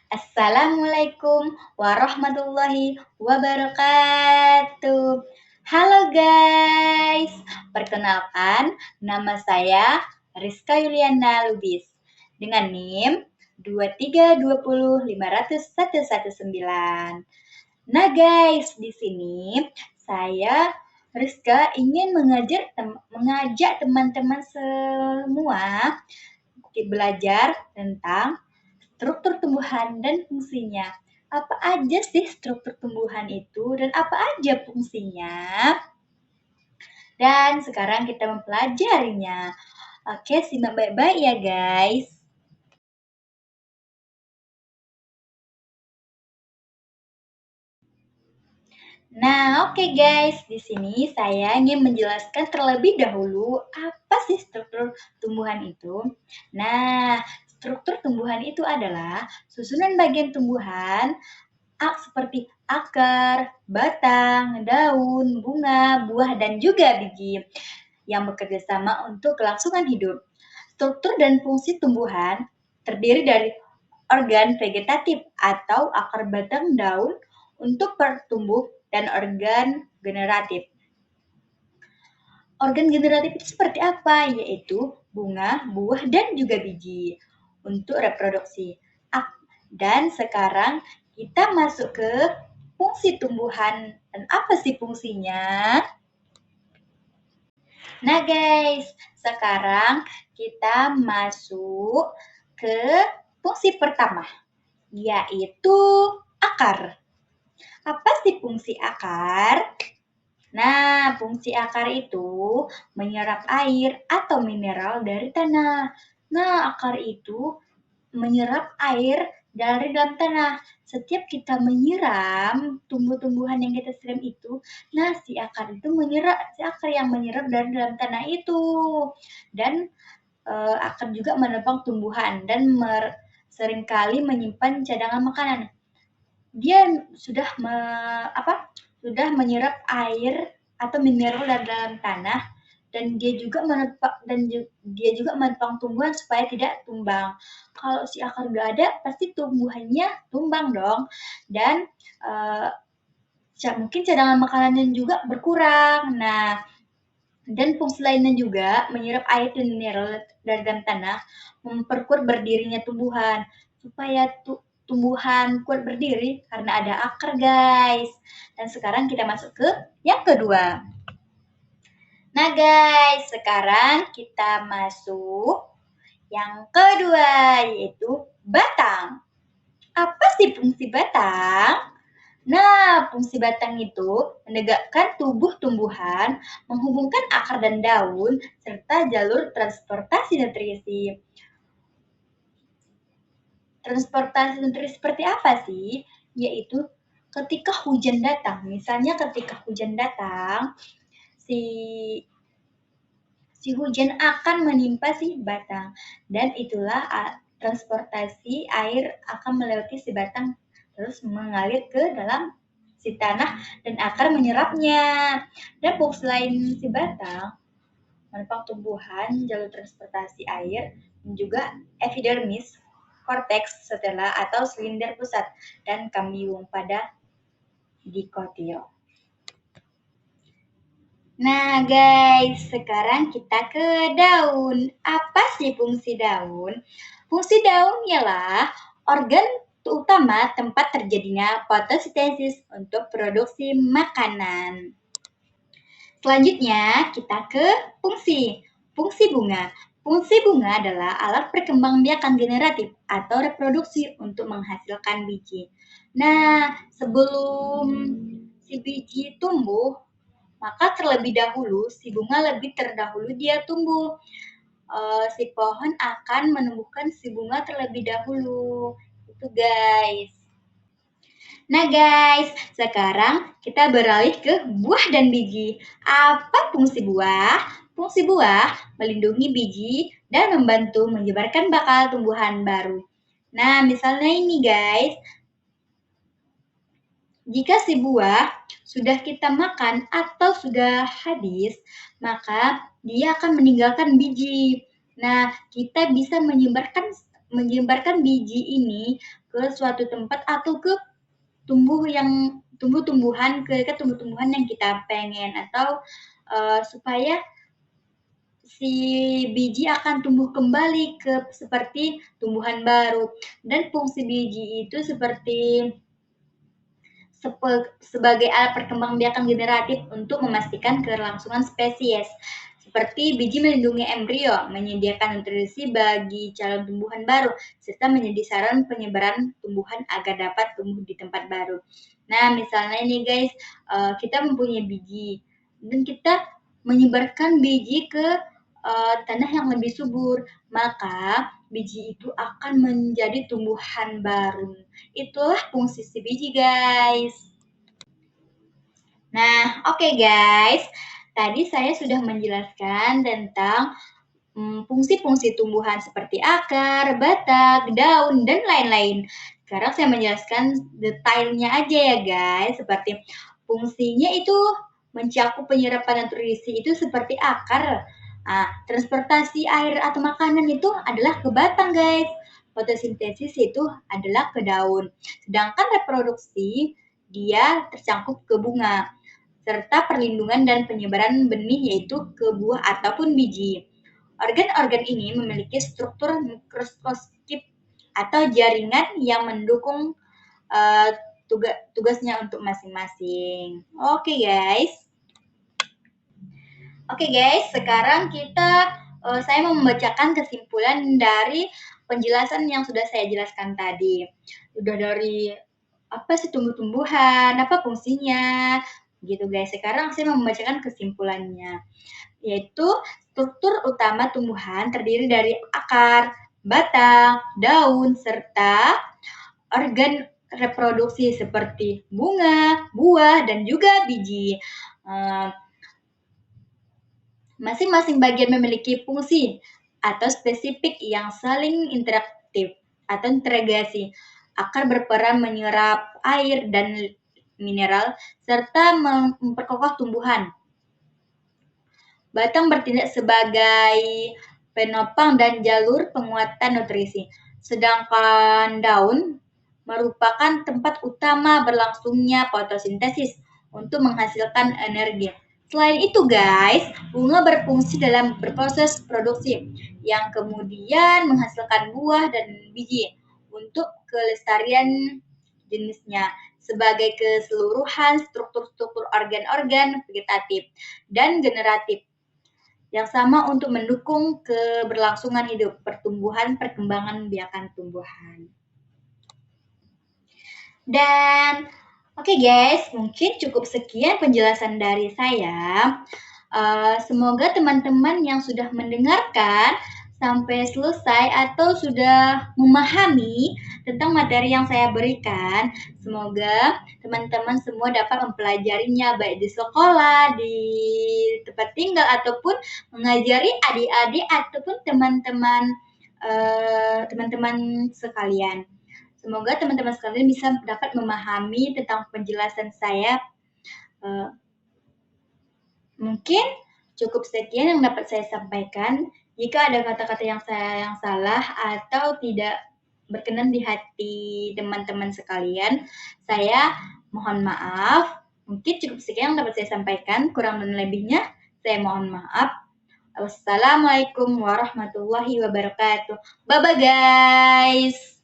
Assalamualaikum warahmatullahi wabarakatuh. Halo guys, perkenalkan nama saya Rizka Yuliana Lubis dengan NIM 2320500 Nah guys, di sini saya Rizka ingin mengajak teman-teman semua belajar tentang struktur tumbuhan dan fungsinya. Apa aja sih struktur tumbuhan itu dan apa aja fungsinya? Dan sekarang kita mempelajarinya. Oke, simak baik-baik ya guys. Nah, oke guys, di sini saya ingin menjelaskan terlebih dahulu apa sih struktur tumbuhan itu. Nah, struktur tumbuhan itu adalah susunan bagian tumbuhan seperti akar, batang, daun, bunga, buah, dan juga biji yang bekerja sama untuk kelangsungan hidup. Struktur dan fungsi tumbuhan terdiri dari organ vegetatif atau akar batang daun untuk bertumbuh dan organ generatif. Organ generatif itu seperti apa? Yaitu bunga, buah, dan juga biji untuk reproduksi. Dan sekarang kita masuk ke fungsi tumbuhan. Dan apa sih fungsinya? Nah guys, sekarang kita masuk ke fungsi pertama, yaitu akar. Apa sih fungsi akar? Nah, fungsi akar itu menyerap air atau mineral dari tanah. Nah, akar itu menyerap air dari dalam tanah. Setiap kita menyiram tumbuh-tumbuhan yang kita siram itu, nah si akar yang menyerap dari dalam tanah itu. Dan akar juga menopang tumbuhan dan seringkali menyimpan cadangan makanan. Dia sudah menyerap air atau mineral dari dalam tanah dan dia juga menopang tumbuhan supaya tidak tumbang. Kalau si akar nggak ada, pasti tumbuhannya tumbang dong. Dan mungkin cadangan makanannya juga berkurang. Nah, dan fungsi lainnya juga menyerap air dan mineral dari dalam tanah, memperkuat berdirinya tumbuhan supaya tumbuhan kuat berdiri karena ada akar guys. Dan sekarang kita masuk ke yang kedua. Nah guys, sekarang kita masuk yang kedua, yaitu batang. Apa sih fungsi batang? Nah, fungsi batang itu menegakkan tubuh tumbuhan, menghubungkan akar dan daun, serta jalur transportasi nutrisi. Transportasi nutrisi seperti apa sih? Yaitu ketika hujan datang. Misalnya ketika hujan datang, si hujan akan menimpa si batang dan itulah transportasi air akan melewati si batang terus mengalir ke dalam si tanah dan akar menyerapnya. Dan fungsi lain si batang menopang tumbuhan, jalur transportasi air, dan juga epidermis, korteks setelah atau silinder pusat dan kambium pada dikotil. Nah guys, sekarang kita ke daun. Apa sih fungsi daun? Fungsi daun ialah organ utama tempat terjadinya fotosintesis untuk produksi makanan. Selanjutnya kita ke fungsi. Fungsi bunga. Fungsi bunga adalah alat perkembangbiakan generatif atau reproduksi untuk menghasilkan biji. Nah, sebelum si biji tumbuh, maka terlebih dahulu si bunga lebih terdahulu dia tumbuh. Si pohon akan menumbuhkan si bunga terlebih dahulu. Itu guys. Nah guys, sekarang kita beralih ke buah dan biji. Apa fungsi buah? Fungsi buah melindungi biji dan membantu menyebarkan bakal tumbuhan baru. Nah, misalnya ini guys, jika si buah sudah kita makan atau sudah habis, maka dia akan meninggalkan biji. Nah, kita bisa menyebarkan biji ini ke suatu tempat atau ke tumbuh-tumbuhan yang kita pengen, atau supaya si biji akan tumbuh kembali ke seperti tumbuhan baru. Dan fungsi biji itu seperti sebagai alat perkembangbiakan generatif untuk memastikan keberlangsungan spesies. Seperti biji melindungi embrio, menyediakan nutrisi bagi calon tumbuhan baru, serta menjadi saran penyebaran tumbuhan agar dapat tumbuh di tempat baru. Nah, misalnya ini guys, kita mempunyai biji, dan kita menyebarkan biji ke tanah yang lebih subur, maka biji itu akan menjadi tumbuhan baru. Itulah fungsi si biji, guys. Nah, oke guys. Tadi saya sudah menjelaskan tentang fungsi-fungsi tumbuhan seperti akar, batang, daun, dan lain-lain. Sekarang saya menjelaskan detailnya aja ya guys. Seperti fungsinya itu mencakup penyerapan nutrisi itu seperti akar. Nah, transportasi air atau makanan itu adalah ke batang guys. Fotosintesis itu adalah ke daun. Sedangkan reproduksi dia tercakup ke bunga, serta perlindungan dan penyebaran benih yaitu ke buah ataupun biji. Organ-organ ini memiliki struktur mikroskopik atau jaringan yang mendukung tugasnya untuk masing-masing. Oke guys. Oke guys, sekarang saya mau membacakan kesimpulan dari penjelasan yang sudah saya jelaskan tadi. Udah dari apa sih tumbuh-tumbuhan, apa fungsinya, gitu guys. Sekarang saya mau membacakan kesimpulannya, yaitu struktur utama tumbuhan terdiri dari akar, batang, daun, serta organ reproduksi seperti bunga, buah, dan juga biji. Masing-masing bagian memiliki fungsi atau spesifik yang saling interaktif atau integrasi. Akar berperan menyerap air dan mineral serta memperkokoh tumbuhan. Batang bertindak sebagai penopang dan jalur penguatan nutrisi. Sedangkan daun merupakan tempat utama berlangsungnya fotosintesis untuk menghasilkan energi. Selain itu guys, bunga berfungsi dalam berproses produksi yang kemudian menghasilkan buah dan biji untuk kelestarian jenisnya. Sebagai keseluruhan struktur-struktur organ-organ vegetatif dan generatif yang sama untuk mendukung keberlangsungan hidup, perkembangan biakan tumbuhan. Dan oke guys, mungkin cukup sekian penjelasan dari saya. Semoga teman-teman yang sudah mendengarkan sampai selesai atau sudah memahami tentang materi yang saya berikan. Semoga teman-teman semua dapat mempelajarinya baik di sekolah, di tempat tinggal, ataupun mengajari adik-adik ataupun teman-teman sekalian. Semoga teman-teman sekalian bisa dapat memahami tentang penjelasan saya. Mungkin cukup sekian yang dapat saya sampaikan. Jika ada kata-kata yang salah atau tidak berkenan di hati teman-teman sekalian, saya mohon maaf. Mungkin cukup sekian yang dapat saya sampaikan. Kurang dan lebihnya, saya mohon maaf. Wassalamualaikum warahmatullahi wabarakatuh. Bye-bye guys.